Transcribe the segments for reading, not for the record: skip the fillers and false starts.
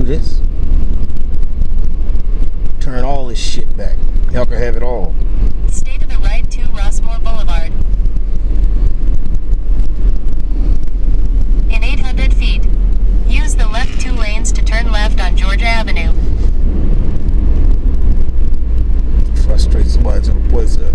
do this. Turn all this shit back. Y'all can have it all. Stay to the right to Rossmore Boulevard. In 800 feet, use the left 2 lanes to turn left on Georgia Avenue. Frustrate somebody to the place up.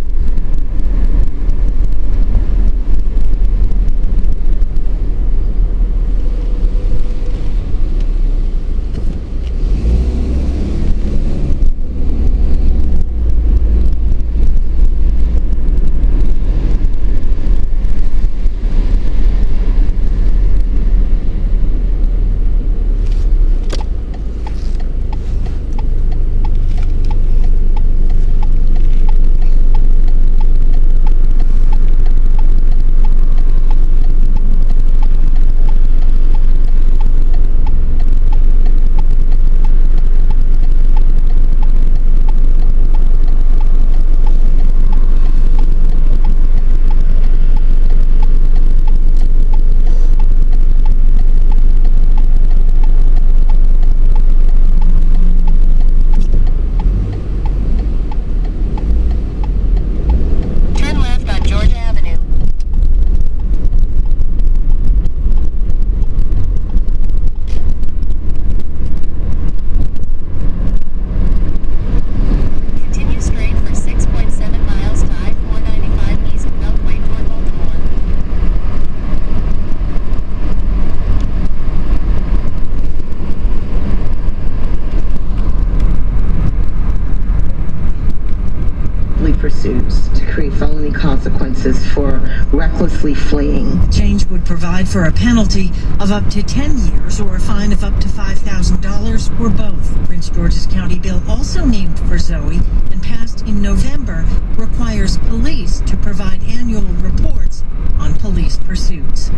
pursuits to create felony consequences for recklessly fleeing. Change would provide for a penalty of up to 10 years or a fine of up to $5,000 or both. Prince George's County bill, also named for Zoe and passed in November, requires police to provide annual reports on police pursuits.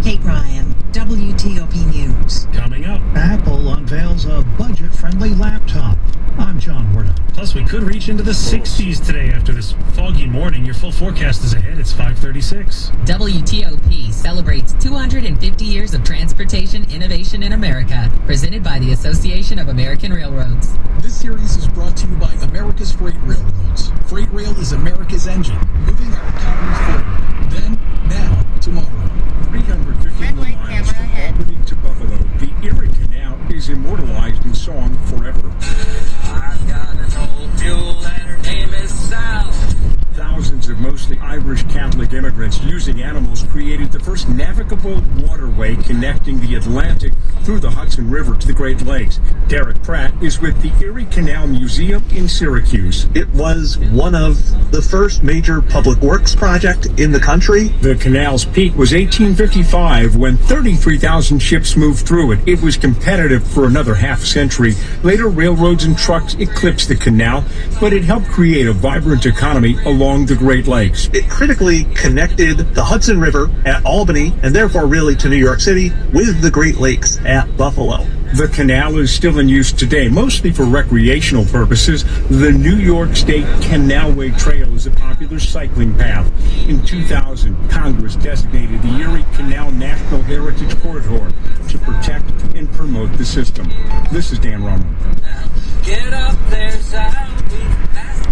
Kate Ryan, WTOP News. Coming up, Apple unveils a budget-friendly laptop. I'm John Warden. Plus, we could reach into the 60s today after this foggy morning. Your full forecast is ahead. It's 5:36. WTOP celebrates 250 years of transportation innovation in America. Presented by the Association of American Railroads. This series is brought to you by America's Freight Railroads. Freight Rail is America's engine, moving our economy forward. Then, now, tomorrow. 350 miles from Albany to Buffalo, the Erie Canal is immortalized in song forever. I've got an old mule and her name is Sal. Thousands of mostly Irish Catholic immigrants using animals created the first navigable waterway connecting the Atlantic through the Hudson River to the Great Lakes. Derek Pratt is with the Erie Canal Museum in Syracuse. It was one of the first major public works project in the country. The canal's peak was 1855 when 33,000 ships moved through it. It was competitive for another half century. Later, railroads and trucks eclipsed the canal, but it helped create a vibrant economy along the Great Lakes. It critically connected the Hudson River at Albany, and therefore really to New York City, with the Great Lakes at Buffalo. The canal is still in use today, mostly for recreational purposes. The New York State Canalway Trail is a popular cycling path. In 2000, Congress designated the Erie Canal National Heritage Corridor to protect and promote the system. This is Dan Roman. Get up there, Sal.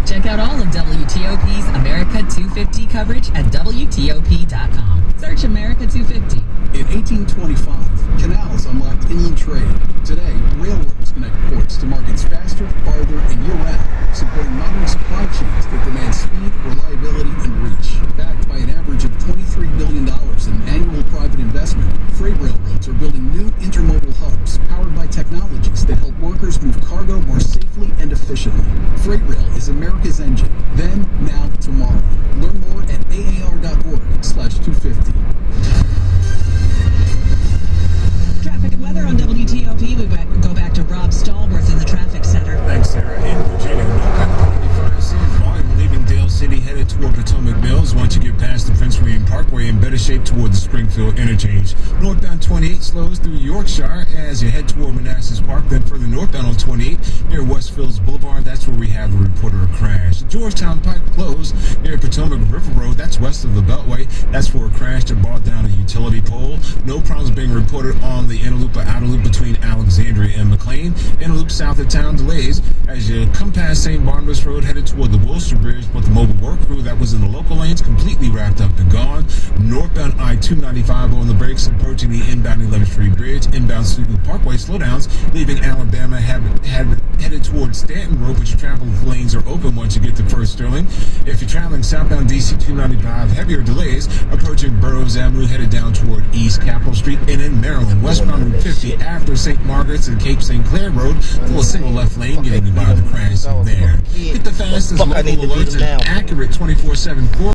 Check out all of WTOP's America 250 coverage at WTOP.com. Search America 250. In 1825, canals unlocked inland trade. Today, railroads connect ports to markets faster, farther, and year-round, supporting modern supply chains that demand speed, reliability, and reach. Backed by an average of $23 billion in annual private investment, freight railroads are building new intermodal hubs powered by technologies that help workers move cargo more safely and efficiently. Freight rail is America's engine. Then, now, tomorrow. Learn more at aar.org/250. Traffic and weather on WTOP. We go back to Rob Stallworth in the traffic center. Thanks, Sarah. In Virginia, northbound 35 San Martin, leaving Dale City, headed toward Potomac Mills. Once you get past the Prince William Parkway, in better shape toward the Springfield interchange. Northbound 28 slows through Yorkshire as you head toward Manassas Park. Then further northbound on 28 near Westfields Boulevard. That's where we have the report of a crash. Georgetown Pike closed near Potomac River Road. That's west of the Beltway. That's for a crash that brought down a utility pole. No problems being reported on the inner loop or outer loop between Alexandria and McLean. south of town. Delays as you come past St. Barnabas Road headed toward the Worcester Bridge, but the mobile work crew that was in the local lanes completely wrapped up and gone. Northbound I-295 on the brakes approaching the inbound 11th Street Bridge. Inbound Schuylkill Parkway slowdowns leaving Alabama headed towards Stanton Road, but your travel lanes are open once you get to First Sterling. If you're traveling southbound DC 295, heavier delays approaching Burroughs Avenue headed down toward East Capitol Street. And in Maryland, westbound Route 50 after St. Margaret's and Cape St. Clair Road, full of single left lane getting you by the crash there. Get the fastest local alerts and accurate 24/7